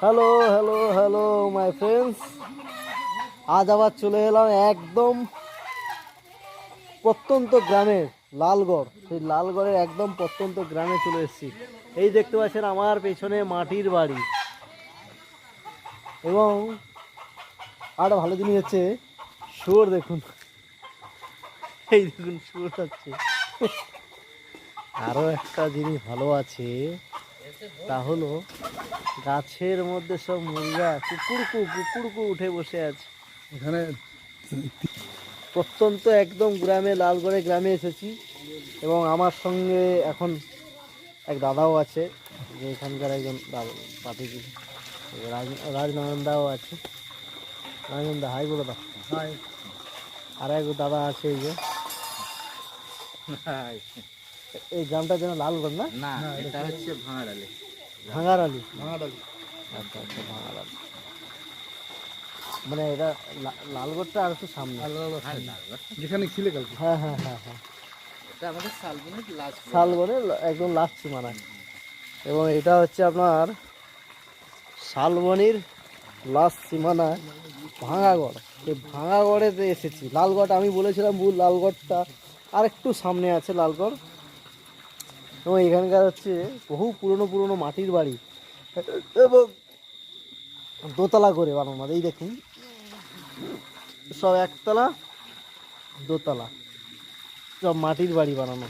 Hello hello hello my friends, আজ আবার চলে এলাম একদম প্রত্যন্ত গ্রামের লালগড়। সেই লালগড়ের একদম প্রত্যন্ত গ্রামে চলে এসেছি। এই দেখতে পাচ্ছেন আমার পেছনে মাটির বাড়ি। এবং আর ভালো জিনিস হচ্ছে শুয়োর দেখুন, এই দেখুন শুয়োর আছে। আরও একটা জিনিস ভালো আছে, তা হলো গাছের মধ্যে সব মুরগা কুকুরকু উঠে বসে আছে এখানে। প্রত্যন্ত একদম গ্রামে, লালগড়ে গ্রামে এসেছি এবং আমার সঙ্গে এখন এক দাদাও আছে, যে এখানকার একজন পার্টি রাজনন্দনদাও আছে। রাজনন্দা হাই বলে দাও। হাই। আর এক দাদা আছে, এই যে এই গ্রামটার জন্য লালগড় না? না, এটা হচ্ছে ভাঙাড়ালি। ভাঙাড়ালি। ভাঙাড়ালি আচ্ছা আচ্ছা, ভাঙাড়ালি মানে এটা লালগড়টা আর একটু সামনে, যেখানে ছিলে কালকে। হ্যাঁ হ্যাঁ হ্যাঁ হ্যাঁ, এটা আমাদের শালবনের লাস্ট, শালবনের একদম লাস্ট সীমানায়। এবং এটা হচ্ছে আপনার শালবনির লাস্ট সীমানায় ভাঙাগড়। এই ভাঙাগড়েতে এসেছি। লালগড় আমি বলেছিলাম ভুল, লালগড়টা আর একটু সামনে আছে লালগড়। এবং এখানকার হচ্ছে বহু পুরনো পুরনো মাটির বাড়ি এবং দোতলা করে বানানো। এই দেখুন সব একতলা দোতলা, সব মাটির বাড়ি বানানো।